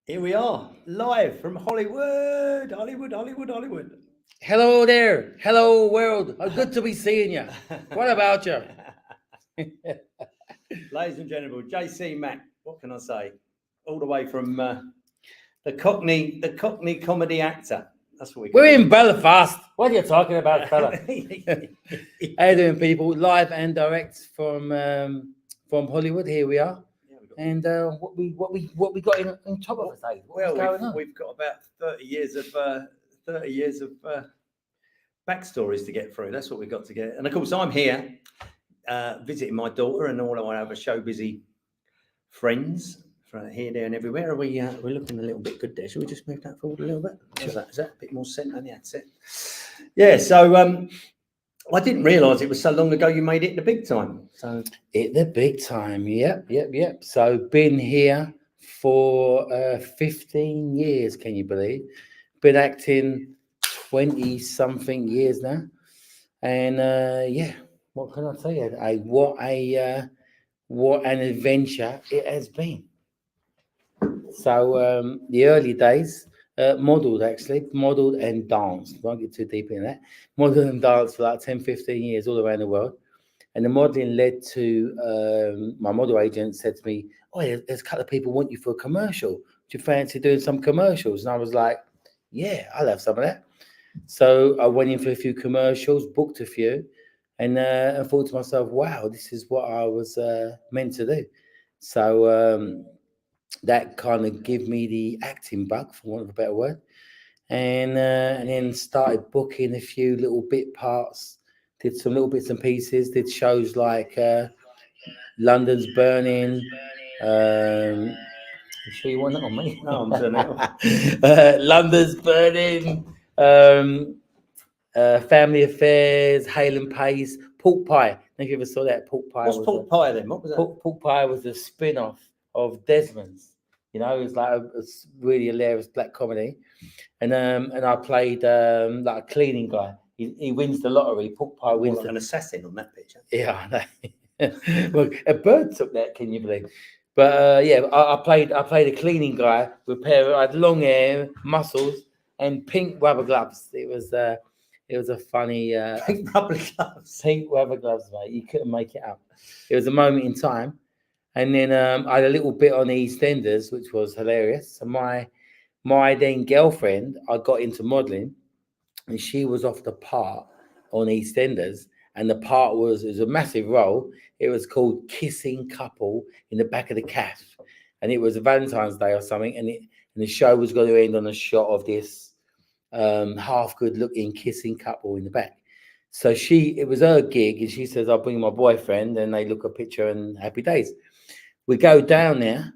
Here we are, live from Hollywood, Hollywood. Hello there. Hello, world. Good to be seeing you. What about you? Ladies and gentlemen, JC Mac, what can I say? All the way from the Cockney comedy actor. That's what We're in Belfast. What are you talking about, fella? How you doing, people? Live and direct from Hollywood. Here we are. And what we got in top of us, Dave? What's going on? We've got about 30 years of backstories to get through. That's what we've got to get. And of course, I'm here visiting my daughter and all our other show busy friends from here, there, and everywhere. We're looking a little bit good there. Should we just move that forward a little bit? Is that a bit more centre? Yeah, that's it. Yeah. So I didn't realise it was so long ago you made it the big time. So the big time. Yep. So been here for 15 years. Can you believe? Been acting 20 something years now, and what can I tell you? What an adventure it has been. So the early days, modelled and danced. I won't get too deep in that. Modelled and danced for like 10, 15 years all around the world. And the modelling led to my model agent said to me, "Oh, there's a couple of people want you for a commercial. Do you fancy doing some commercials?" And I was like, "Yeah, I'll have some of that." So I went in for a few commercials, booked a few, and I thought to myself, "Wow, this is what I was meant to do." So that kind of gave me the acting bug, for want of a better word, and then started booking a few little bit parts. Did some little bits and pieces. Did shows like London's Burning. You sure you want that on me? no, I'm turning it off. London's Burning. Family Affairs, Hale and Pace, Pork Pie. I don't know if you ever saw that. Pork Pie. What's Pork Pie then? What was that? Pork Pie was a spin-off of Desmond's. You know, it was like a really hilarious black comedy, and I played like a cleaning guy. He wins the lottery. Pork Pie wins. Like an assassin on that picture. Yeah, I know. Well, a bird took that. Can you believe? But I played a cleaning guy with I had long hair, muscles, and pink rubber gloves. It was a funny Pink rubber gloves. Pink rubber gloves, mate. You couldn't make it up. It was a moment in time. And then I had a little bit on EastEnders, which was hilarious. And my then girlfriend, I got into modelling, and she was off the part on EastEnders. And the part was a massive role. It was called Kissing Couple in the Back of the Calf. And it was a Valentine's Day or something. And the show was going to end on a shot of this half good looking kissing couple in the back. So it was her gig, and she says, "I'll bring my boyfriend," and they look a picture and happy days. We go down there,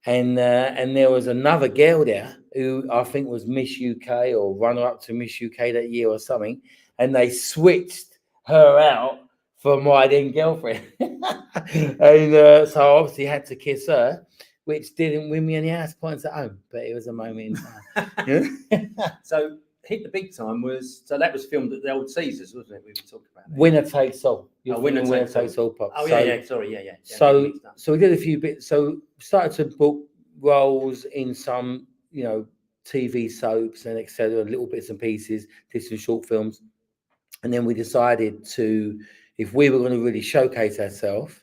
and there was another girl there who I think was Miss UK or runner up to Miss UK that year or something, and they switched her out for my then girlfriend. And so I obviously had to kiss her, which didn't win me any house points at home, but it was a moment in time. So Hit the Big Time that was filmed at the old Caesars, wasn't it? We were talking about that. Winner Takes All. Winner Takes All Pop. Oh, yeah. Sorry, yeah. So we did a few bits. So started to book roles in some, TV soaps and etc. Little bits and pieces. Did some short films, and then we decided if we were going to really showcase ourselves,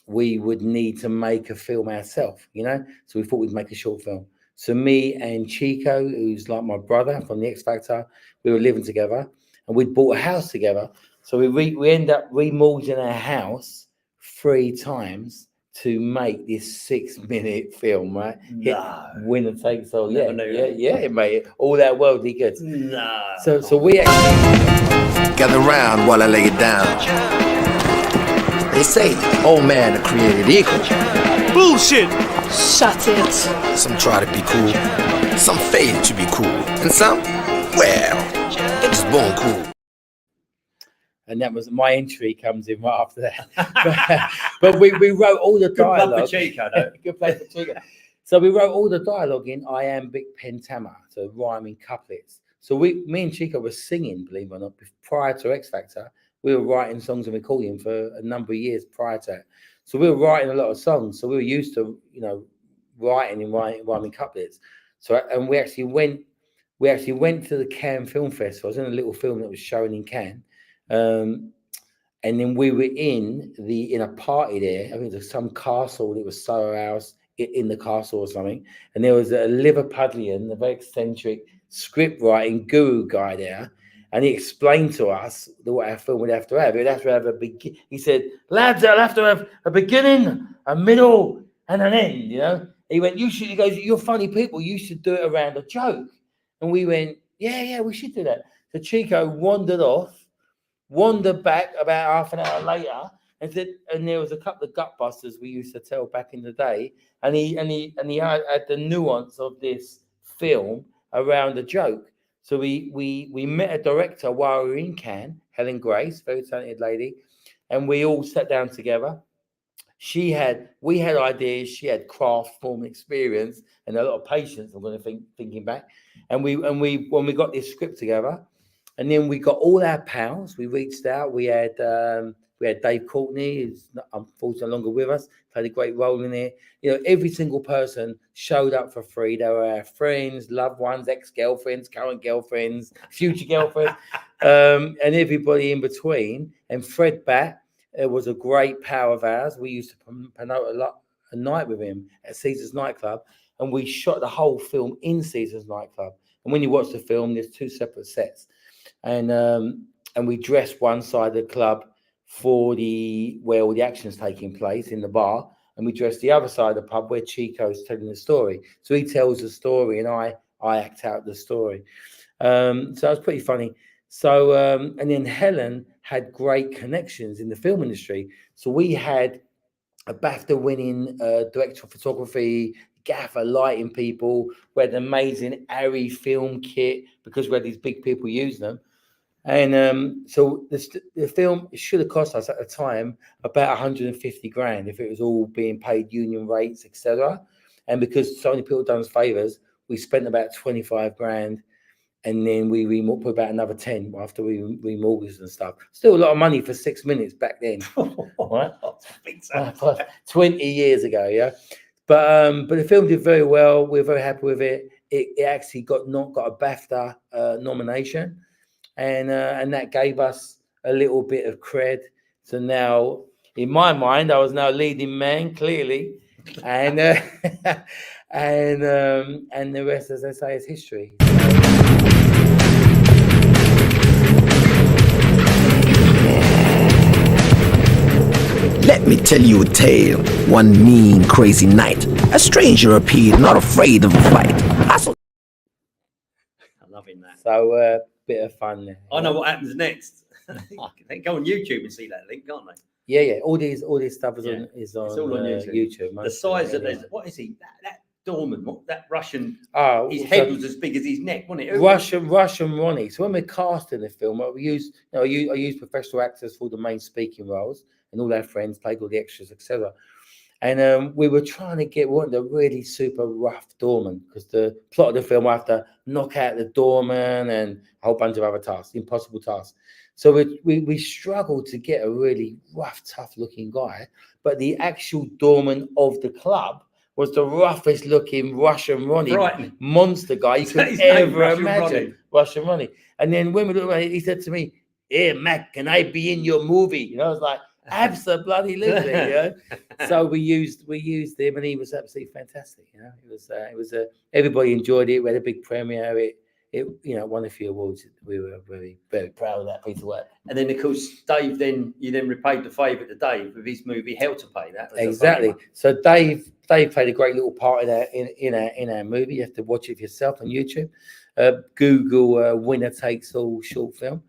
we would need to make a film ourselves. So we thought we'd make a short film. So me and Chico, who's like my brother from the X Factor, we were living together, and we'd bought a house together. So we ended up remortgaging our house 3 times to make this 6-minute film, right? No. Winner Takes All. Never knew that. Yeah, mate. All that worldly goods. No. So we actually gather round while I lay it down. They say all men are created equal. Bullshit! Shut it. Some try to be cool, some fail to be cool, and some, well, they're just born cool. And that was my entry comes in right after that. but we wrote all the dialogue. Good play for Chico, though. Good play for Chico. So we wrote all the dialogue in iambic pentameter, so rhyming couplets. So me and Chico were singing, believe it or not, prior to X Factor. We were writing songs and recording for a number of years prior to that. So we were writing a lot of songs. So we were used to, writing and rhyming couplets. So, and we actually went to the Cannes Film Festival. I was in a little film that was shown in Cannes. And then we were in a party there. I think there's some castle that was Soho House in the castle or something. And there was a Liverpudlian, a very eccentric script writing guru guy there. And he explained to us what our film would have to have. It would have to have he said, lads, I'll have to have a beginning, a middle, and an end, you know. He went, he goes, you're funny people, you should do it around a joke. And we went, yeah, we should do that. So Chico wandered back about half an hour later and said, and there was a couple of gutbusters we used to tell back in the day, and he had the nuance of this film around the joke. So we met a director while we were in Cannes, Helen Grace, very talented lady, and we all sat down together. We had ideas, she had craft form experience and a lot of patience. I'm going to thinking back, and when we got this script together. And then we got all our pals. We reached out. We had Dave Courtney, who's unfortunately no longer with us, played a great role in it. You know, every single person showed up for free. They were our friends, loved ones, ex-girlfriends, current girlfriends, future girlfriends, and everybody in between. And Fred Batt was a great pal of ours. We used to promote a night with him at Caesar's nightclub, and we shot the whole film in Caesar's nightclub. And when you watch the film, there's two separate sets. And we dressed one side of the club for where all the action's taking place in the bar, and we dressed the other side of the pub where Chico's telling the story. So he tells the story, and I act out the story. So it was pretty funny. So and then Helen had great connections in the film industry. So we had a BAFTA-winning director of photography, gaffer, lighting people. We had an amazing Arri film kit because we had these big people using them. And so the film should have cost us at the time about 150 grand if it was all being paid union rates, etc. And because so many people done us favors, we spent about 25 grand, and then we put about another 10 after we remortgaged and stuff. Still a lot of money for 6 minutes back then, right? 20 years ago, yeah. But the film did very well. We're very happy with it. It actually got a BAFTA nomination. And that gave us a little bit of cred. So now, in my mind, I was now leading man, clearly, and and the rest, as I say, is history. Let me tell you a tale. One mean, crazy night, a stranger appeared, not afraid of a fight. I'm loving that. So. Bit of fun there. I know what happens next. They go on YouTube and see that link, can't they? Yeah. All this stuff is on it's all on YouTube. The size of what is he? That doorman, that Russian. Oh, his head was as big as his neck, wasn't it? Russian Ronnie. So when we're casting the film, I use professional actors for the main speaking roles, and all our friends played all the extras, etc. And we were trying to get one of the really super rough doorman, because the plot of the film, I have to knock out the doorman and a whole bunch of other tasks, impossible tasks. So we struggled to get a really rough, tough looking guy. But the actual doorman of the club was the roughest looking Russian Ronnie monster guy you could ever imagine. Russian Ronnie. And then when we looked at it, he said to me, "Hey, Mac, can I be in your movie?" You know, I was like, absolutely, you know. So we used him, and he was absolutely fantastic. You know, it was everybody enjoyed it. We had a big premiere. It won a few awards. We were very, very proud of that piece of work. And then, of course, Dave. You then repaid the favour to Dave with his movie Hell to Pay. That was exactly. So Dave played a great little part in our movie. You have to watch it yourself on YouTube. Google "Winner Takes All" short film,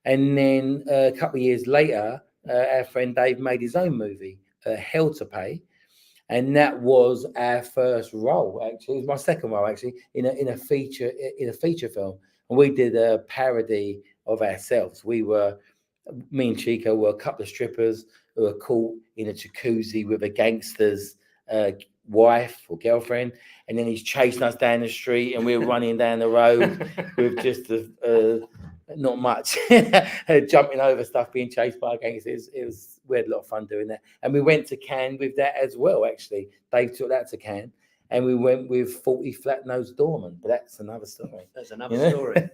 and then a couple of years later, our friend Dave made his own movie, Hell to Pay, and that was our first role. Actually, it was my second role actually in a feature film, and we did a parody of ourselves. Me and Chico were a couple of strippers who were caught in a jacuzzi with a gangster's wife or girlfriend, and then he's chasing us down the street, and we're running down the road with just not much jumping over stuff, being chased by gangsters. We had a lot of fun doing that, and we went to Cannes with that as well. Actually, Dave took that to Cannes, and we went with 40 flat-nosed doormen, but that's another story. That's another story.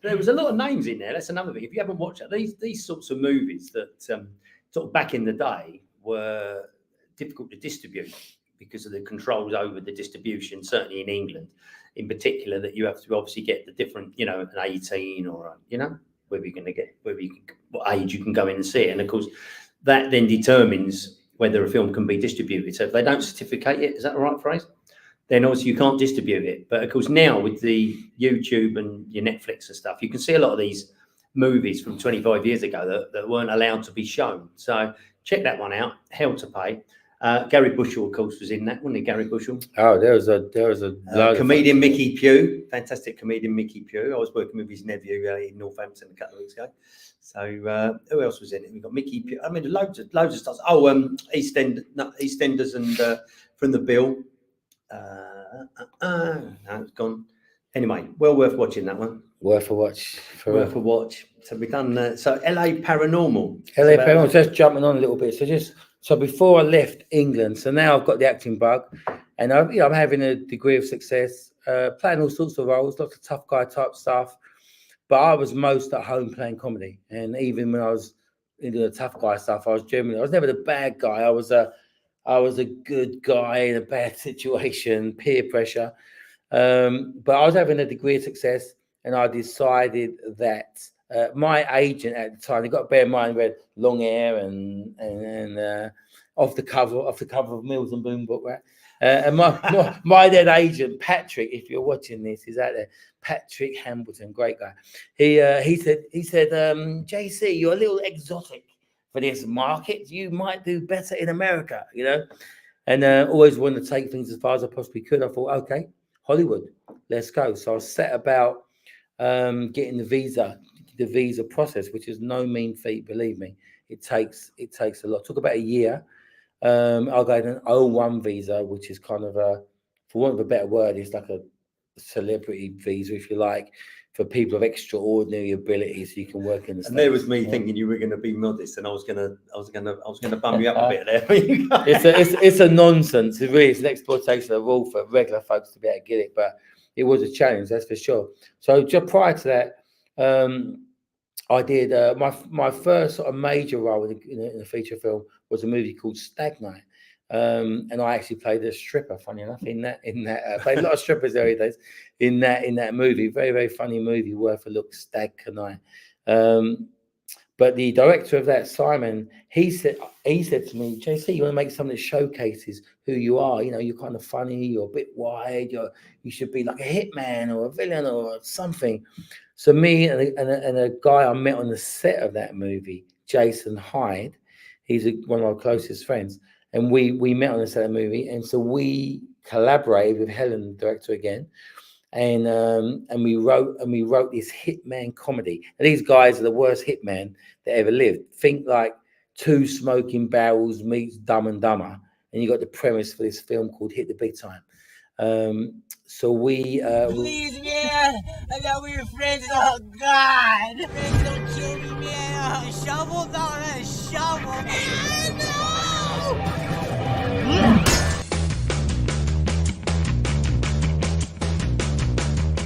There was a lot of names in there. That's another thing. If you haven't watched it, these sorts of movies that sort of back in the day were difficult to distribute because of the controls over the distribution, certainly in England in particular, that you have to obviously get the different, an 18 or, what age you can go in and see it. And of course, that then determines whether a film can be distributed. So if they don't certificate it, is that the right phrase? Then obviously you can't distribute it. But of course, now with the YouTube and your Netflix and stuff, you can see a lot of these movies from 25 years ago that weren't allowed to be shown. So check that one out, Hell to Pay. Gary Bushell, of course, was in that, wasn't he? Gary Bushell. Oh, there was a comedian Mickey Pugh, fantastic comedian Mickey Pugh. I was working with his nephew in Northampton a couple of weeks ago. So who else was in it? We got Mickey Pugh. I mean, loads of stars. Oh, EastEnders and From the Bill. No, it's gone. Anyway, well worth watching that one. Worth a watch. Worth a watch. So we've done. So LA Paranormal. LA Paranormal. Just jumping on a little bit. So before I left England, so now I've got the acting bug, and I'm having a degree of success, playing all sorts of roles, lots of tough guy type stuff. But I was most at home playing comedy, and even when I was into the tough guy stuff, I was never the bad guy. I was a good guy in a bad situation, peer pressure. But I was having a degree of success, and I decided that my agent at the time, you've got to bear in mind, we had long hair and off the cover of Mills and Boom book, right? And my then agent, Patrick, if you're watching this, he's out there. Patrick Hambleton, great guy. He said, JC, you're a little exotic for this market. You might do better in America, And always wanted to take things as far as I possibly could. I thought, okay, Hollywood, let's go. So I set about getting the visa process, which is no mean feat, believe me. It takes a lot. It took about a year. I'll go in an O1 visa, which is kind of for want of a better word, it's like a celebrity visa, if you like, for people of extraordinary ability, so you can work in the States. And there was me thinking you were going to be modest, and I was going to bum you up a bit there. it's a nonsense. It really is an exploitation of all for regular folks to be able to get it, but it was a challenge, that's for sure. So just prior to that, I did my first sort of major role in a feature film was a movie called Stag Night, and I actually played a stripper. Funny enough, in that played a lot of strippers early days in that movie. Very, very funny movie, worth a look. Stag Night. But the director of that, Simon, he said to me, JC, you want to make something that showcases who you are? You're kind of funny, you're a bit wide, you should be like a hitman or a villain or something. So me and a guy I met on the set of that movie, Jason Hyde, he's one of our closest friends, and we met on the set of the movie, and so we collaborated with Helen, the director, again, and we wrote this hitman comedy. And these guys are the worst hitman that ever lived. Think like Two Smoking Barrels meets Dumb and Dumber, and you got the premise for this film called Hit the Big Time. So we please, man, I thought we were friends. Oh God, friends, don't kill me, man. The shovel, the shovel. No!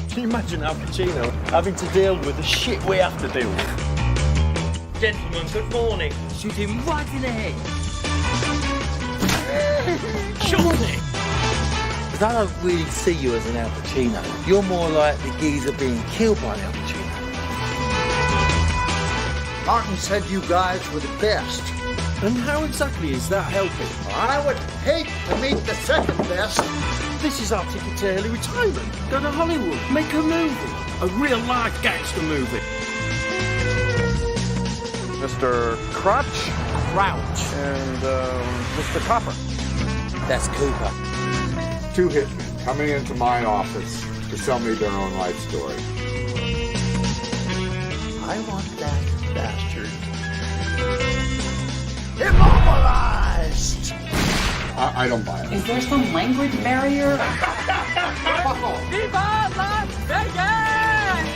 Can you imagine Al Pacino having to deal with the shit we have to deal with? Gentlemen, good morning. Shoot him right in the head. Shot it! I don't really see you as an Al Pacino. You're more like the geezer being killed by Al Pacino. Martin said you guys were the best. And how exactly is that helping? I would hate to meet the second best. This is our ticket to early retirement. Go to Hollywood, make a movie. A real-life gangster movie. Mr. Crutch. Crouch. And Mr. Copper. That's Cooper. Two hitmen coming into my office to tell me their own life story. I want that bastard immobilized. I don't buy it. Is there some language barrier? Viva Las Vegas!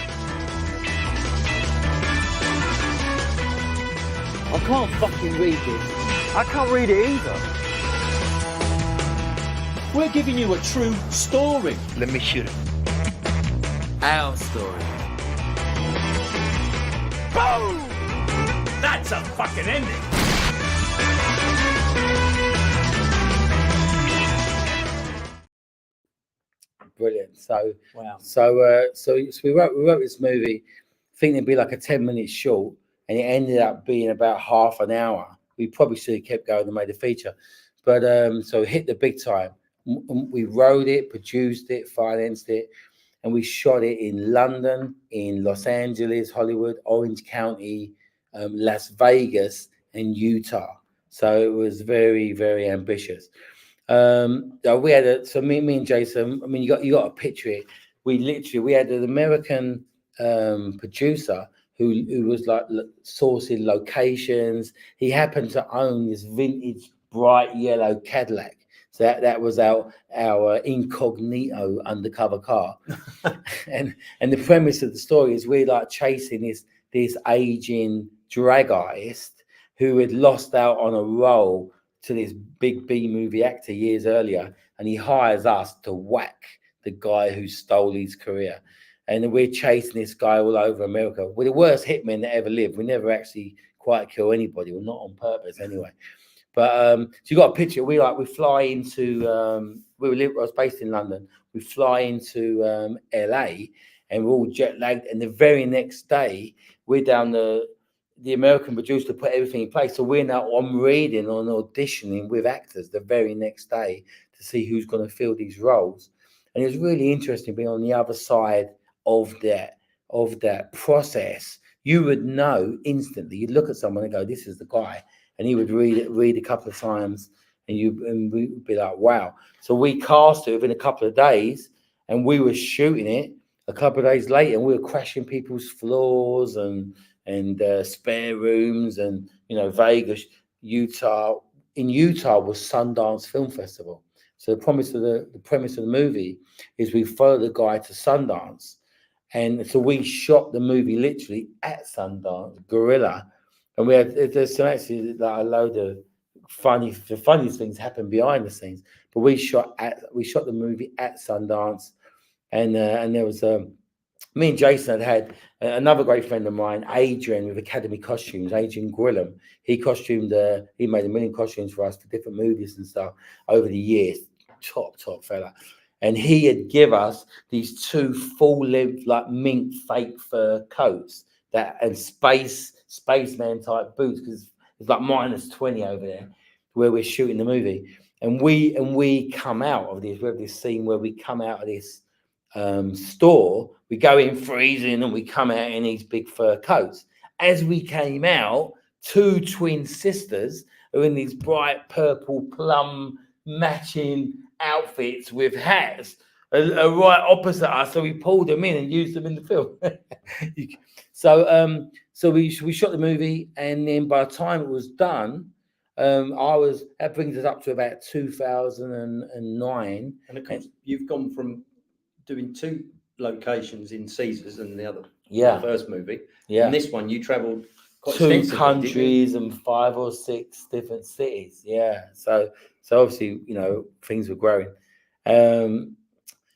I can't fucking read this. I can't read it either. We're giving you a true story. Let me shoot it. Our story. Boom! That's a fucking ending. Brilliant. So Wow. so we wrote this movie thinking it'd be like a 10-minute short, and it ended up being about half an hour. We probably should have kept going and made a feature, but so it hit the big time. We wrote it, produced it, financed it, and we shot it in London, in Los Angeles, Hollywood, Orange County, Las Vegas, and Utah. So it was very, very ambitious. We had so me and Jason. I mean, you got to picture it. We had an American producer who was like sourcing locations. He happened to own this vintage bright yellow Cadillac. So that was our incognito undercover car. and the premise of the story is we're like chasing this aging drag artist who had lost out on a role to this big B movie actor years earlier, and he hires us to whack the guy who stole his career. And we're chasing this guy all over America. We're the worst hitmen that ever lived. We never actually quite kill anybody, well, not on purpose anyway. But so you got a picture. We fly into I was based in London. We fly into LA, and we're all jet lagged. And the very next day, we're down the American producer put everything in place. So we're now on reading, on auditioning with actors the very next day to see who's going to fill these roles. And it was really interesting being on the other side of that process. You would know instantly. You'd look at someone and go, "This is the guy," and he would read a couple of times, and we'd be like, "Wow!" So we cast it within a couple of days, and we were shooting it a couple of days later, and we were crashing people's floors and spare rooms, and Vegas, Utah. In Utah was Sundance Film Festival. So the premise of the movie is we follow the guy to Sundance, and so we shot the movie literally at Sundance, guerrilla, and there's some actually like a load of the funniest things happen behind the scenes. But we shot the movie at Sundance, and there was me and Jason had another great friend of mine, Adrian, with Academy Costumes, Adrian Gwillam. He made 1 million costumes for us for different movies and stuff over the years. Top fella. And he had give us these 2 full-length, like mink fake fur coats and spaceman type boots, because it's like -20 over there where we're shooting the movie. And we come out of this. We have this scene where we come out of this store. We go in freezing and we come out in these big fur coats. As we came out, 2 twin sisters are in these bright purple plum matching outfits with hats are right opposite us. So we pulled them in and used them in the film. So we shot the movie, and then by the time it was done, that brings us up to about 2009. And of course, you've gone from doing 2 locations in Caesars and the other, the first movie. Yeah. And this one, you travelled quite 2 countries and 5 or 6 different cities. Yeah. So obviously, things were growing.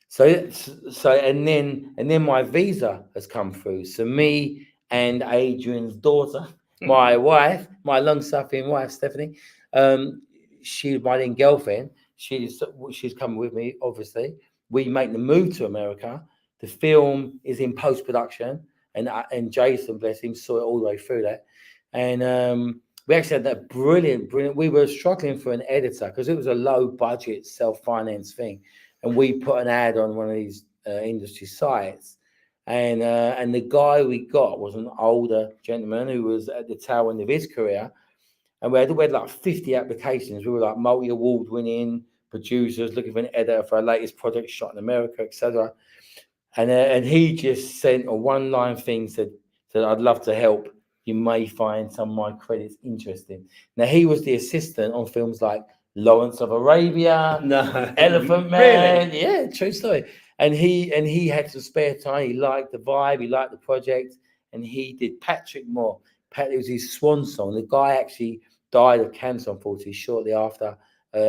So and then my visa has come through. So me and Adrian's daughter, my wife, my long-suffering wife, Stephanie, she's my then girlfriend. She's coming with me, obviously. We make the move to America. The film is in post-production, and Jason, bless him, saw it all the way through that. And we actually had that brilliant. We were struggling for an editor because it was a low-budget, self-financed thing, and we put an ad on one of these industry sites, and the guy we got was an older gentleman who was at the tail end of his career, and we had like 50 applications. We were like multi-award-winning producers looking for an editor for our latest project shot in America, etc. And he just sent a 1-line thing, said, "I'd love to help. You may find some of my credits interesting." Now, he was the assistant on films like Lawrence of Arabia, Elephant Man. Really? Yeah, true story. And he had some spare time. He liked the vibe. He liked the project. And he did Patrick Moore. It was his swan song. The guy actually died of cancer, unfortunately, shortly after.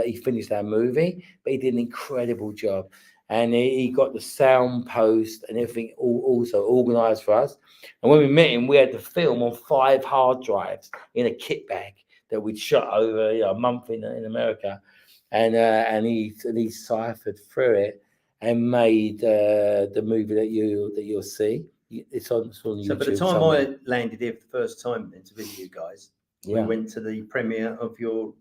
he finished our movie, but he did an incredible job. And he got the sound post and everything also organised for us. And when we met him, we had the film on 5 hard drives in a kit bag that we'd shot over a month in America. And he ciphered through it and made the movie that you'll see. It's on YouTube. So by the time I landed here for the first time then to visit you guys, we went to the premiere of your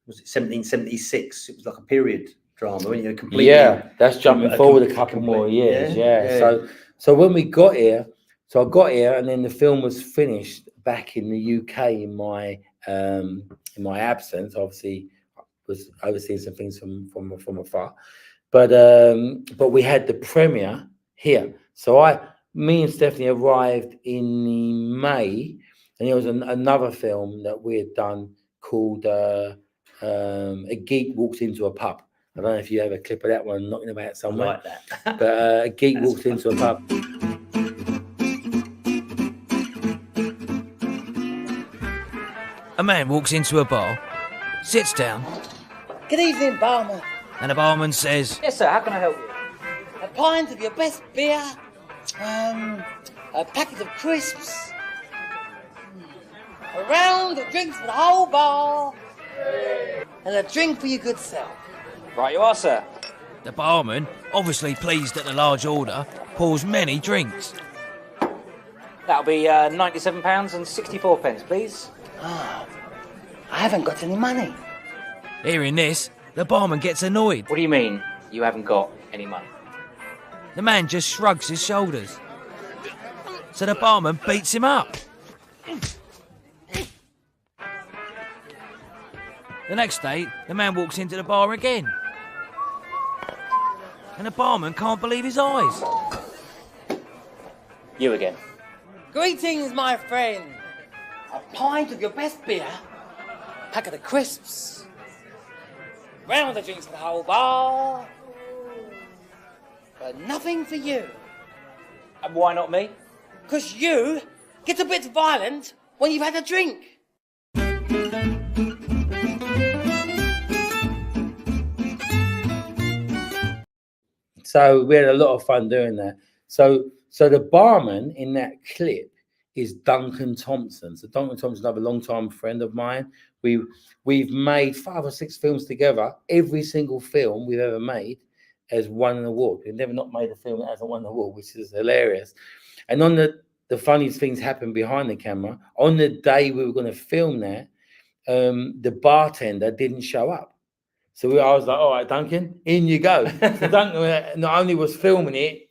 was it 1776? It was like a period drama, wasn't it? Completely. Yeah, that's jumping forward a couple more years. Yeah. So when we got here, I got here, and then the film was finished back in the UK in my absence. Obviously, I was overseeing some things from afar, but we had the premiere here. So me and Stephanie arrived in May, and there was another film that we had done called A Geek Walks Into a Pub. I don't know if you have a clip of that one knocking about somewhere. I like that. But a geek walks into a pub. A man walks into a bar, sits down. Good evening, barman. And the barman says, Yes, sir, how can I help you? A pint of your best beer, a packet of crisps, a round of drinks for the whole bar, and a drink for your good self. Right you are, sir. The barman, obviously pleased at the large order, pours many drinks. That'll be £97.64, please. Oh, I haven't got any money. Hearing this, the barman gets annoyed. What do you mean, you haven't got any money? The man just shrugs his shoulders. So the barman beats him up. The next day, the man walks into the bar again. And the barman can't believe his eyes. You again. Greetings, my friend. A pint of your best beer, packet of crisps, round of drinks for the whole bar, but nothing for you. And why not me? 'Cause you get a bit violent when you've had a drink. So we had a lot of fun doing that. So the barman in that clip is Duncan Thompson. So Duncan Thompson's another long-time friend of mine. We've made 5 or 6 films together. Every single film we've ever made has won an award. We've never not made a film that hasn't won an award, which is hilarious. And on the funniest things happen behind the camera. On the day we were going to film that, the bartender didn't show up. So I was like, all right, Duncan, in you go. So Duncan not only was filming it,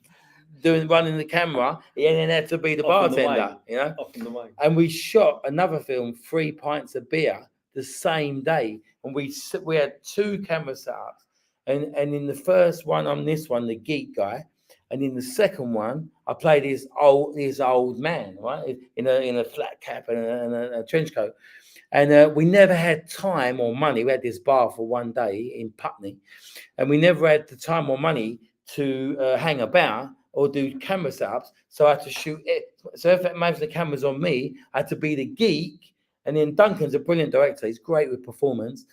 running the camera, he then had to be the bartender, you know. Off in the way. And we shot another film, 3 pints of beer, the same day. And we had 2 camera setups. And in the first one, I'm this one, the geek guy. And in the second one, I played this old man, right, in a flat cap and a trench coat. And we never had time or money. We had this bar for one day in Putney, and we never had the time or money to hang about or do camera setups. So I had to shoot it. So if most of the cameras on me, I had to be the geek. And then Duncan's a brilliant director. He's great with performance.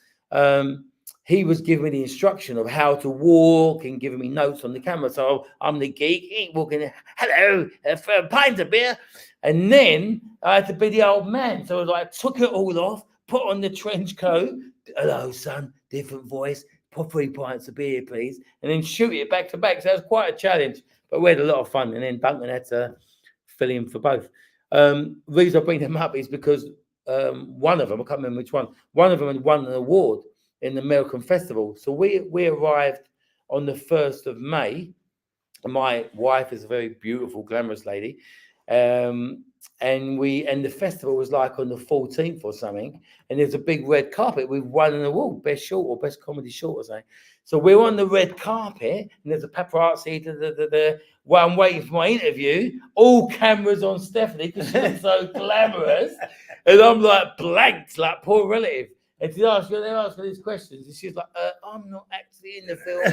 He was giving me the instruction of how to walk and giving me notes on the camera. So I'm the geek, walking, hello, for a pint of beer. And then I had to be the old man. So I took it all off, put on the trench coat. Hello, son, different voice. Put 3 pints of beer, please. And then shoot it back to back. So that was quite a challenge. But we had a lot of fun. And then Duncan had to fill in for both. The reason I bring them up is because one of them, I can't remember which one of them had won an award in the American Festival. So we arrived on the 1st of May. My wife is a very beautiful, glamorous lady. And the festival was like on the 14th or something, and there's a big red carpet. We've won an award, best short or best comedy short or something. So we're on the red carpet, and there's a paparazzi. While I'm waiting for my interview, all cameras on Stephanie because she's so glamorous, and I'm like blanked, like poor relative. And they're asking these questions, and she's like, "I'm not actually in the film."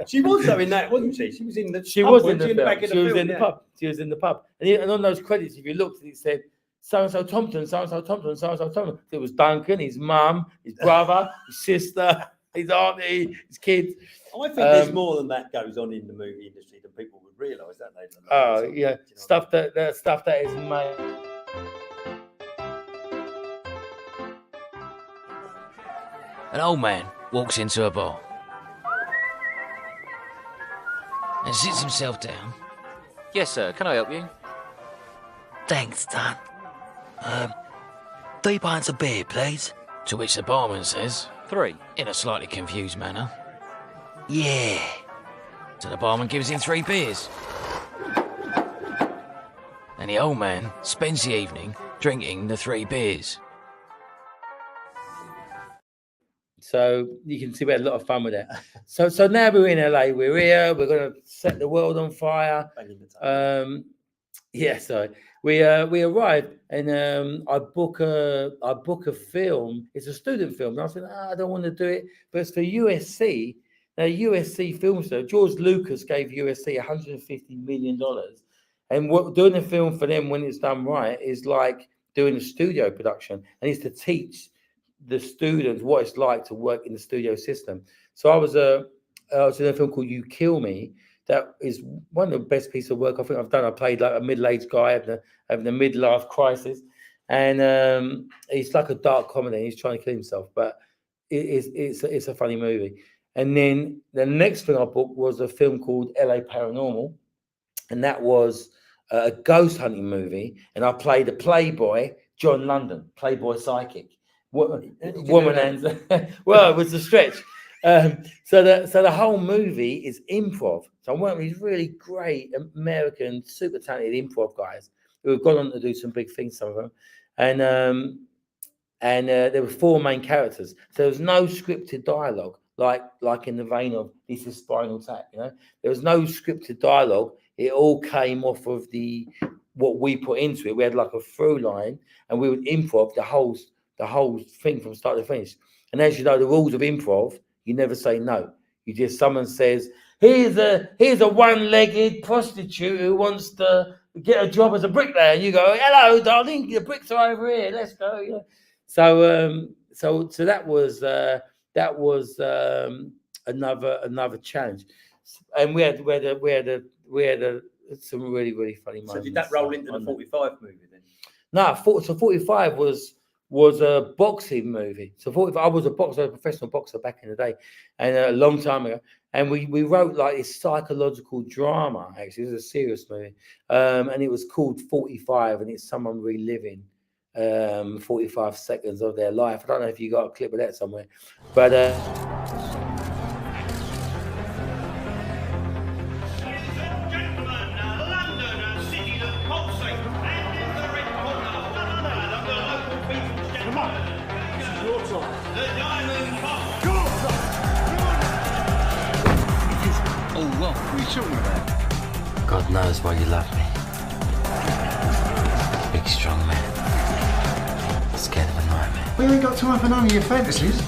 She was though in that, wasn't she? She was in the. She was in the film. She was in the pub. She was in the pub. And on those credits, if you looked, it said so-and-so Thompson, so-and-so Thompson, so-and-so Thompson. It was Duncan, his mum, his brother, his sister, his auntie, his kids. I think there's more than that goes on in the movie industry than people would realise, don't they? Oh, yeah. Stuff that is made. An old man walks into a bar and sits himself down. Yes, sir. Can I help you? Thanks, Don. 3 pints of beer, please. To which the barman says, 3. in a slightly confused manner, yeah. So the barman gives him 3 beers. And the old man spends the evening drinking the 3 beers. So you can see we had a lot of fun with it. So now we're in LA. We're here. We're going to set the world on fire. Yeah. So we arrived, and I book a film. It's a student film. And I said, I don't want to do it, but it's for USC. Now USC film studio. George Lucas gave USC $150 million, and doing a film for them when it's done right is like doing a studio production, and it's to teach the students what it's like to work in the studio system. So I was in a film called You Kill Me. That is one of the best pieces of work I think I've done. I played like a middle-aged guy having the midlife crisis, and it's like a dark comedy. He's trying to kill himself, but it's a funny movie. And then the next thing I booked was a film called LA Paranormal, and that was a ghost hunting movie. And I played a playboy, John London, playboy psychic. Woman and well, it was a stretch. So the whole movie is improv. So I'm working with these really great American, super talented improv guys who have gone on to do some big things, some of them. And there were 4 main characters. So there was no scripted dialogue, like in the vein of this is Spinal Tap. You know, there was no scripted dialogue. It all came off of what we put into it. We had like a through line, and we would improv the whole thing from start to finish. And as you know, the rules of improv, you never say no. You just, someone says, here's a one-legged prostitute who wants to get a job as a bricklayer. And you go, hello, darling, the bricks are over here. Let's go. Yeah. So that was another challenge. And we had some really, really funny moments. So did that roll into the 45 movie then? No, so 45 was a boxing movie. So 45, I was a professional boxer back in the day, and a long time ago. And we wrote like this psychological drama. Actually, it was a serious movie, and it was called 45, and it's someone reliving 45 seconds of their life. I don't know if you got a clip of that somewhere, but. God knows why you love me. Big, strong man. Scared of a nightmare. We ain't got time for none of your fantasies.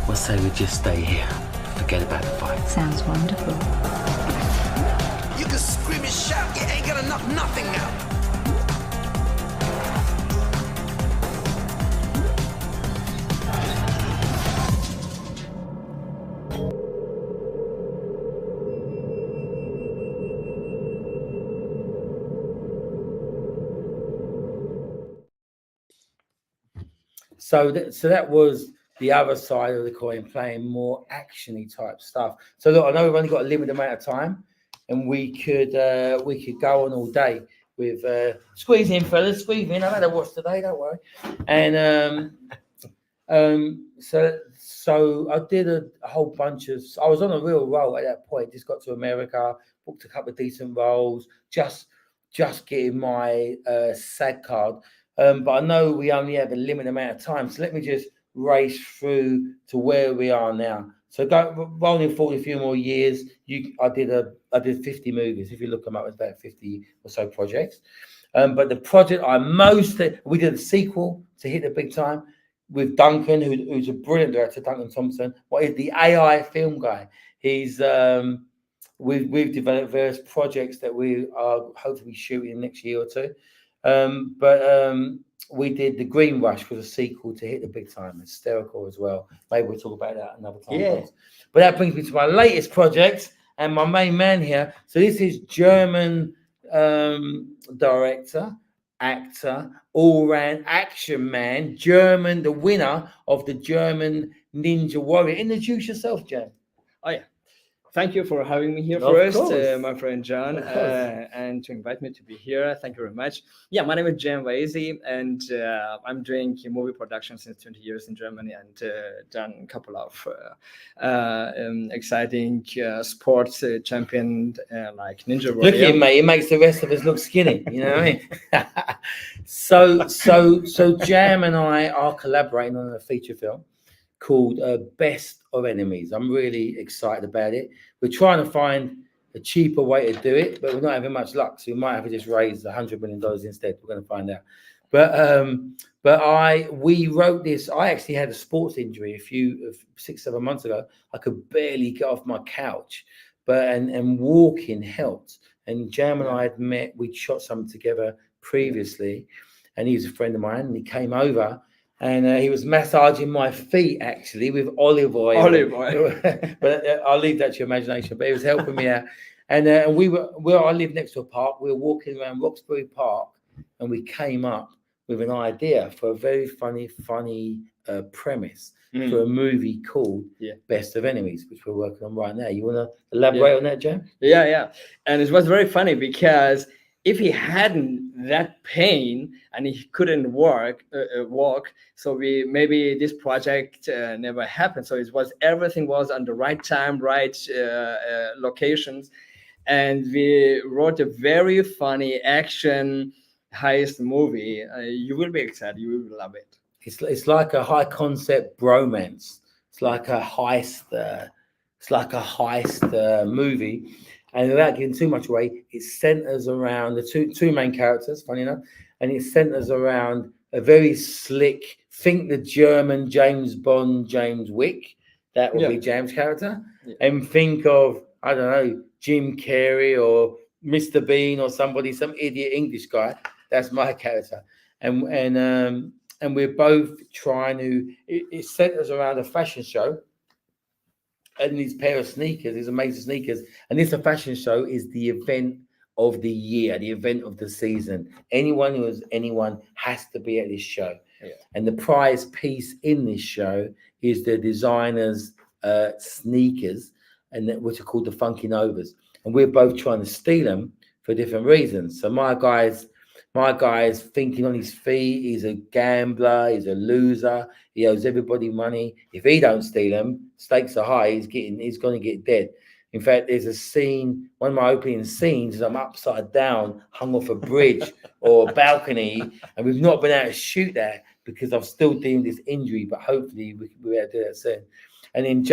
We'll say we just stay here. Forget about the fight. Sounds wonderful. You can scream and shout, you ain't got enough nothing now. So that was the other side of the coin, playing more actiony type stuff. So look, I know we've only got a limited amount of time, and we could go on all day with squeeze in, fellas, squeeze in. I've had a watch today, don't worry. And so I did a whole bunch of. I was on a real roll at that point. Just got to America, booked a couple of decent roles, just getting my SAG card. But I know we only have a limited amount of time, so let me just race through to where we are now. So rolling forward a few more years, I did 50 movies. If you look them up, it's about 50 or so projects. But the project we did a sequel to hit the big time with Duncan, who's a brilliant director, Duncan Thompson. What is the AI film guy? He's we've developed various projects that we are hopefully shooting next year or two. But we did The Green Rush, was a sequel to Hit the Big Time, hysterical as well. Maybe we'll talk about that another time. Yeah. But that brings me to my latest project and my main man here. So this is German director, actor, all-round action man, German, the winner of the German Ninja Warrior. Introduce yourself, Jan. Oh, yeah. Thank you for having me here Of first, course. my friend John, and to invite me to be here. Thank you very much. Yeah, my name is Jan Wazy, and I'm doing movie production since 20 years in Germany, and done a couple of exciting sports champion like Ninja Warrior. Look at him, mate. It makes the rest of us look skinny. You know what I mean? So Jam and I are collaborating on a feature film called Best of Enemies. I'm really excited about it. We're trying to find a cheaper way to do it, but we're not having much luck. So we might have to just raise $100 million instead. We're going to find out. But we wrote this. I actually had a sports injury 6-7 months ago. I could barely get off my couch, and walking helped. And Jam and I had met. We'd shot something together previously, and he was a friend of mine. And he came over. And he was massaging my feet actually with olive oil. Olive oil. But I'll leave that to your imagination. But he was helping me out. And I live next to a park. We were walking around Roxbury Park, and we came up with an idea for a very funny premise for a movie called Best of Enemies, which we're working on right now. You want to elaborate on that, Jam? Yeah. And it was very funny because if he hadn't that pain and he couldn't walk, so maybe this project never happened. So everything was on the right time, right locations, and we wrote a very funny action heist movie. You will be excited. You will love it. It's like a high concept bromance. It's like a heist. Movie. And without giving too much away, it centers around the two main characters, funny enough, and it centers around a very slick, think the German James Bond, James Wick, that would be Jam's character, and think of, I don't know, Jim Carrey or Mr. Bean or some idiot English guy. That's my character. And we're both trying to, it centers around a fashion show. And these pair of sneakers, these amazing sneakers. And this fashion show is the event of the year, the event of the season. Anyone who is anyone has to be at this show. Yeah. And the prize piece in this show is the designer's sneakers, which are called the Funky Novas. And we're both trying to steal them for different reasons. So my guy's thinking on his feet. He's a gambler. He's a loser. He owes everybody money. If he don't steal them, stakes are high. He's going to get dead. In fact, there's a scene. One of my opening scenes is I'm upside down, hung off a bridge or a balcony, and we've not been able to shoot that because I'm still dealing with this injury. But hopefully we'll be able to do that soon. And in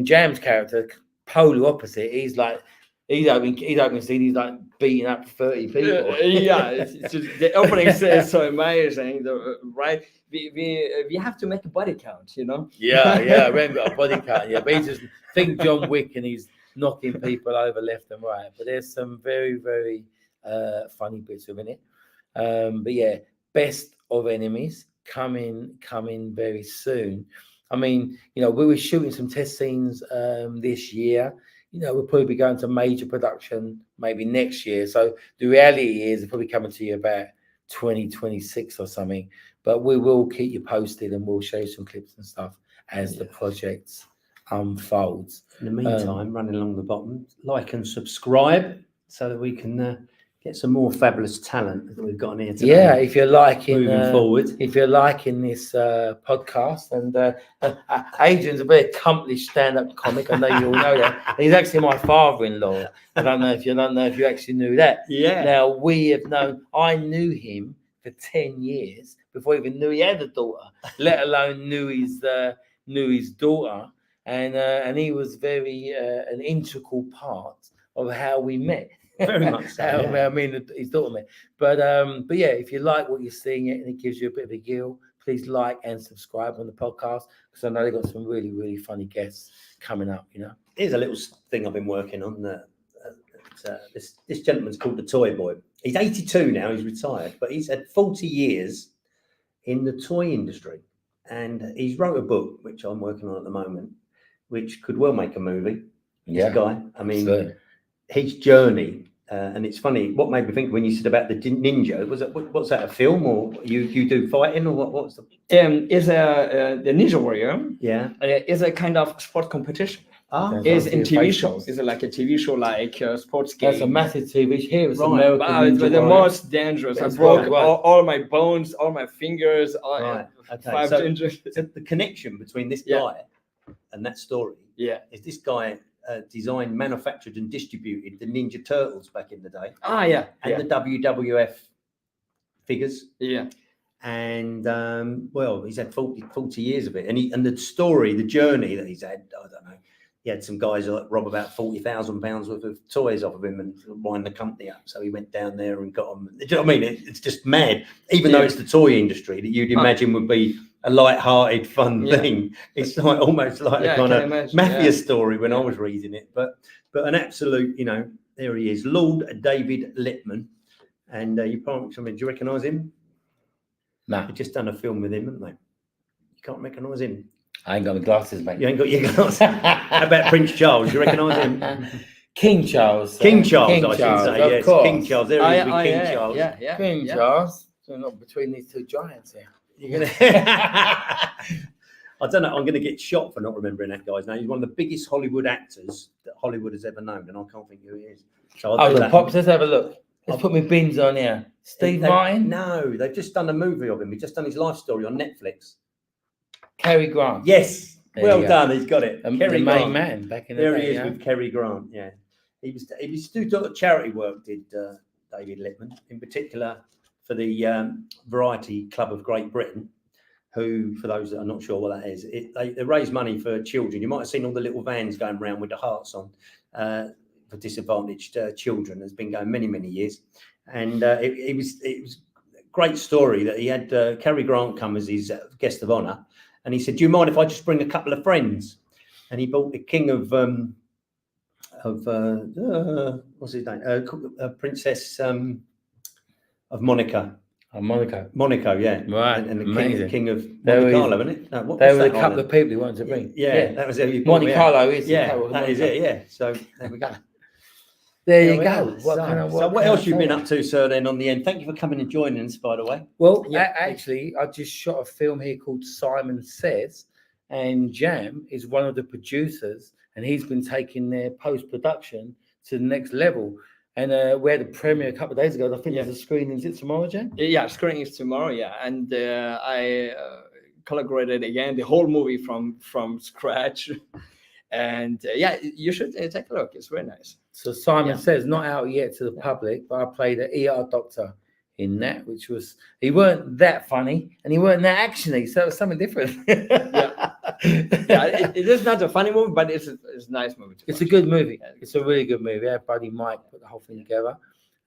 Jam's character, polar opposite. He's like. He's opening scene. He's like beating up 30 people. The opening is so amazing, right? We have to make a body count, you know. Yeah. I remember a body count. Yeah, but he's just think John Wick and he's knocking people over left and right. But there's some very very funny bits within it. But yeah, Best of Enemies coming very soon. I mean, we were shooting some test scenes this year. We'll probably be going to major production maybe next year. So the reality is it's probably coming to you about 2026 or something. But we will keep you posted and we'll show you some clips and stuff as the project unfolds. In the meantime, running along the bottom, like and subscribe so that we can get some more fabulous talent that we've got on here today. Yeah, if you're liking moving forward, if you're liking this podcast, and Adrian's a very accomplished stand-up comic. I know you all know that. He's actually my father-in-law. I don't know if you actually knew that. Yeah. Now I knew him for 10 years before I even knew he had a daughter, let alone knew his daughter, and he was very an integral part of how we met. Very much so. I mean, his daughter met. But yeah, if you like what you're seeing and it gives you a bit of a giggle, please like and subscribe on the podcast because I know they've got some really, really funny guests coming up, Here's a little thing I've been working on. This gentleman's called the Toy Boy. He's 82 now. He's retired, but he's had 40 years in the toy industry, and he's wrote a book which I'm working on at the moment, which could well make a movie. Yeah, this guy. I mean, absolutely. His journey. And it's funny. What made me think when you said about the ninja, was that what's that, a film, or you do fighting, or what's the? It's the Ninja Warrior. Yeah. It's a kind of sport competition. Oh, it's in TV show. It's like a TV show, like sports game. That's a massive TV show. Here it's right. American Ninja But the Warrior. most dangerous. I broke all my bones, all my fingers. Right. Okay. 5 So injuries. the connection between this guy and that story, is this guy designed, manufactured, and distributed the Ninja Turtles back in the day. And the WWF figures. Yeah. And well, he's had 40 years of it, and the story, the journey that he's had, I don't know. He had some guys that rob about £40,000 worth of toys off of him and wind the company up. So he went down there and got them. Do you know what I mean? It's just mad. Even though it's the toy industry that you'd imagine would be a light-hearted, fun thing. It's like almost like a kind of mafia story when I was reading it. But an absolute, there he is, Lord David Lippman. And you probably, do you recognise him? No. They've just done a film with him, haven't they? You can't recognise him. I ain't got my glasses, mate. You ain't got your glasses. How about Prince Charles? You recognise him? King Charles. King Charles, King I should Charles, say. of Yes, course. King Charles. There he is with King Charles. Yeah. King Charles. So not between these two giants here. You're gonna. I don't know. I'm going to get shot for not remembering that guy's name. He's one of the biggest Hollywood actors that Hollywood has ever known, and I can't think who he is. So Hold on, Pops. Let's have a look. Let's put my bins on here. Steve Martin? No, they've just done a movie of him. He's just done his life story on Netflix. Cary Grant. Yes. There well you go. done. He's got it. The Cary main Grant. man back in the there day. There he is with Cary Grant. Yeah. He was doing charity work, did David Lippman, in particular for the Variety Club of Great Britain, who, for those that are not sure what that is, they raise money for children. You might have seen all the little vans going around with the hearts on for disadvantaged children. It's been going many, many years. And it was a great story that he had Cary Grant come as his guest of honour. And he said, do you mind if I just bring a couple of friends? And he brought the king of what's his name? Princess of Monaco. Oh, Monaco. Monaco, yeah. Right. And the king of There Monte we- Carlo, isn't it? No, what There was were a that couple island? of people he wanted to bring. Yeah, that was it. Monte Carlo is. Yeah, the that is it, yeah. So there we go. There you we go. are. What So can I- what can I else you say? been up to, sir, then, on the end? Thank you for coming and joining us, by the way. Well, actually, I just shot a film here called Simon Says, and Jam is one of the producers, and he's been taking their post-production to the next level. And we had a premiere a couple of days ago. I think there's a screening. Is it tomorrow, Jam? Yeah, screening is tomorrow. Yeah, and I collaborated again the whole movie from scratch. And you should take a look. It's very nice. So Simon Says, not out yet to the public, but I played an ER doctor in that, which was, he weren't that funny and he weren't that actiony, so it was something different. It is not a funny movie, but it's a nice movie. It's a good movie. It's a really good movie. Our buddy Mike put the whole thing together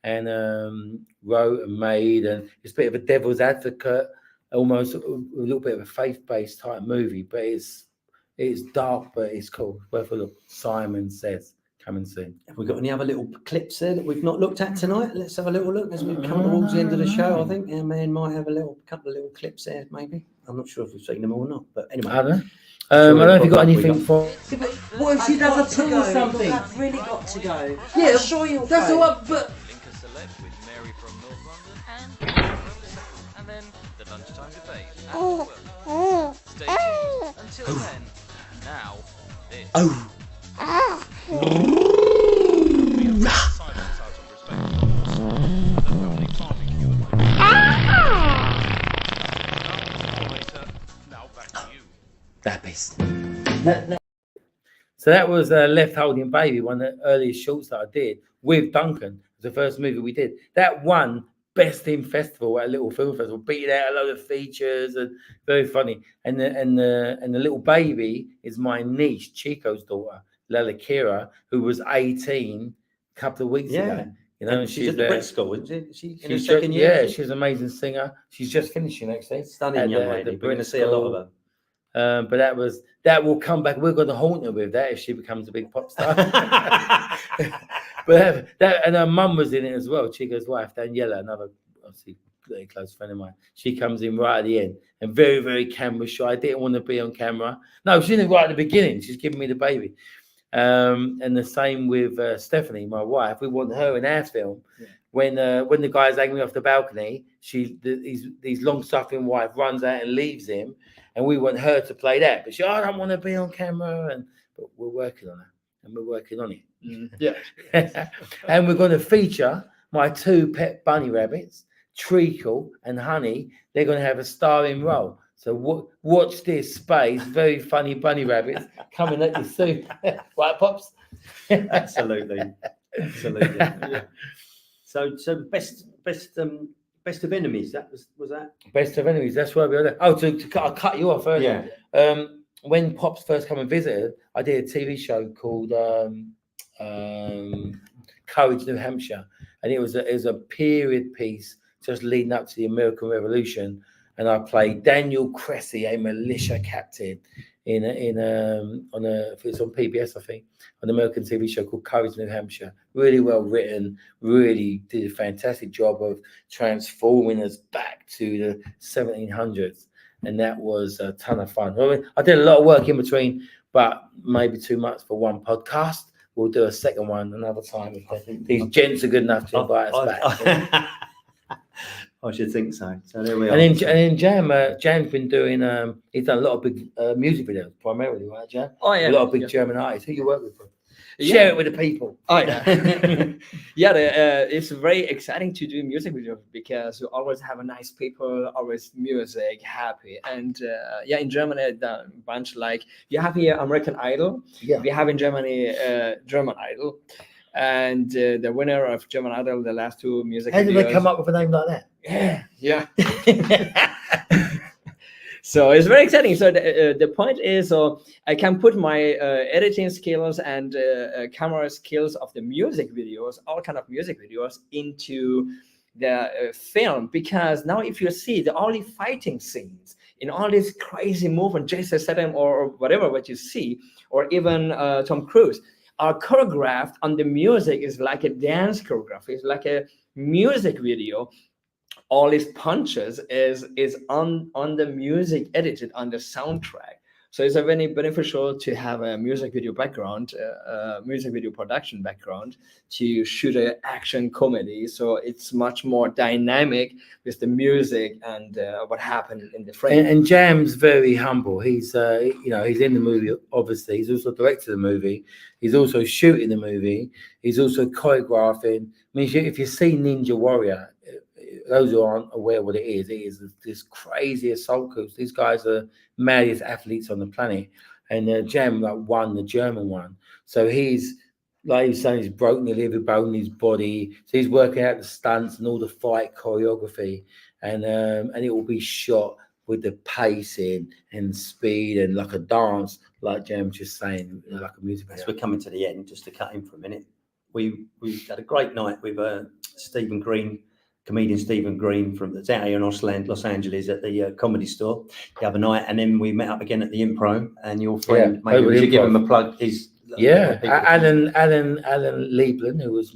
and wrote and made, and it's a bit of a devil's advocate, almost a little bit of a faith-based type movie, but it's dark, but it's cool. Worth a look. Simon Says, coming soon. Have we got any other little clips there that we've not looked at tonight? Let's have a little look as we come towards the end of the show. I think our man might have a couple of little clips there, maybe. I'm not sure if we've seen them or not, but anyway. I don't know. I don't know if you got anything for. What if she does a poo or something? I've really got to go. Yeah, I'm sure you'll go. That's all. But And then the lunchtime debate. Stay tuned. Until then, now this. That piece. So that was Left Holding Baby, one of the earliest shorts that I did with Duncan. It was the first movie we did. That won Best in Festival at a little film festival, beat out a load of features and very funny. And the little baby is my niece, Chico's daughter, Lala Kira, who was 18 a couple of weeks ago. You know, she's at the Brit School, isn't she? In her second year. Yeah, she's an amazing singer. She's just finishing, actually. Stunning young lady. We're going to see a lot of her. But that will come back. We're going to haunt her with that if she becomes a big pop star. But that and her mum was in it as well. Chico's wife, Daniela, another obviously very close friend of mine. She comes in right at the end and very, very camera shy. I didn't want to be on camera. No, she's in right at the beginning. She's giving me the baby. And the same with Stephanie, my wife. We want her in our film. Yeah. When the guy's hanging off the balcony, his long-suffering wife runs out and leaves him, and we want her to play that. But I don't want to be on camera, but we're working on it, and we're working on it. Yeah. And we're going to feature my 2 pet bunny rabbits, Treacle and Honey. They're going to have a starring role. So watch this space. Very funny bunny rabbits coming at you soon. Right, Pops? Absolutely. Yeah. So best of enemies. That was that best of enemies. That's why we are there. Oh, I'll cut you off earlier. Yeah. When Pops first come and visited, I did a TV show called Courage, New Hampshire, and it was a period piece just leading up to the American Revolution. And I played Daniel Cressy, a militia captain, it's on PBS, I think, an American TV show called Courage, New Hampshire. Really well written, really did a fantastic job of transforming us back to the 1700s. And that was a ton of fun. I did a lot of work in between, but maybe too much for one podcast. We'll do a second one another time. These gents are good enough to invite us back. I should think so. So there we are. And then Jan's been doing. He's done a lot of big music videos, primarily, right, Jan? Oh yeah, a lot of big German artists. Who you work with? Share it with the people. Oh yeah, yeah. It's very exciting to do music videos because you always have a nice people, always music, happy, and in Germany the bunch like you have here American Idol. Yeah, we have in Germany German Idol. And the winner of German Idol, the last 2 music videos. How did they come up with a name like that? Yeah. So it's very exciting. So the point is, I can put my editing skills and camera skills of the music videos, all kind of music videos, into the film. Because now if you see the only fighting scenes in all these crazy movement, Jason Statham or whatever what you see, or even Tom Cruise, are choreographed on the music is like a dance choreography. It's like a music video. All these punches is on the music edited on the soundtrack. So it's a very beneficial to have a music video background, music video production background to shoot an action comedy. So it's much more dynamic with the music and what happened in the frame. And Jam's very humble. He's he's in the movie, obviously. He's also directed the movie. He's also shooting the movie. He's also choreographing. I mean, if you see Ninja Warrior, those who aren't aware what it is this crazy assault course. These guys are maddest athletes on the planet, and Jam won the German one. So he's like he was saying, he's broken nearly every bone in his body. So he's working out the stunts and all the fight choreography, and it will be shot with the pacing and speed and like a dance, like Jam just saying, like a music video. As we're coming to the end, just to cut in for a minute, we had a great night with Stephen Green. Comedian Stephen Green from the out here in Los Angeles at the Comedy Store the other night, and then we met up again at the Improv. And your friend, maybe we should give him a plug. Alan Liebland, who was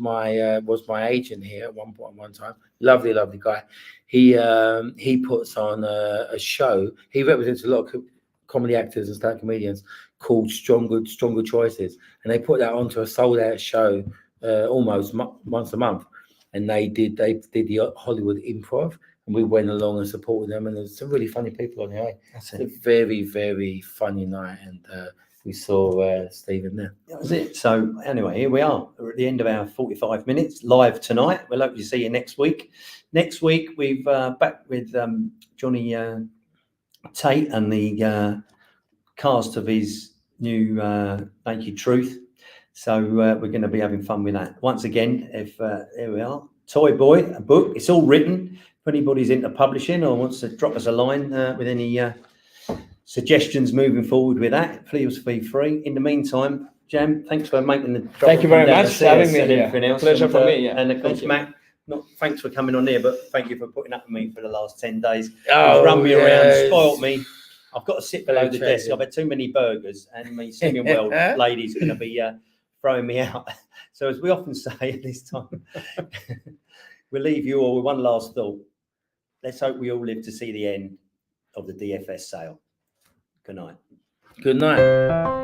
my agent here at one time, lovely guy. He puts on a show. He represents a lot of comedy actors and stand comedians called Stronger Choices, and they put that onto a sold out show almost once a month. And they did the Hollywood Improv, and we went along and supported them. And there's some really funny people on here. It's a very, very funny night, and we saw Stephen there. That was it. So anyway, here we are. We're at the end of our 45 minutes live tonight. We'll hope to see you next week. Next week we've back with Johnny Tate and the cast of his new Naked Truth. So we're going to be having fun with that. Once again, here we are, Toy Boy, a book. It's all written. If anybody's into publishing or wants to drop us a line with any suggestions moving forward with that, please feel free. In the meantime, Jam, thanks for making the drop. Thank you very much for having me here. Pleasure for me. Yeah. And of course, Mac, thanks for coming on here, but thank you for putting up with me for the last 10 days. Oh, run me around, spoilt me. I've got to sit below the desk. I've had too many burgers, and my Swimming World lady's going to be throwing me out. So as we often say at this time, we'll leave you all with one last thought. Let's hope we all live to see the end of the DFS sale. Good night. Good night.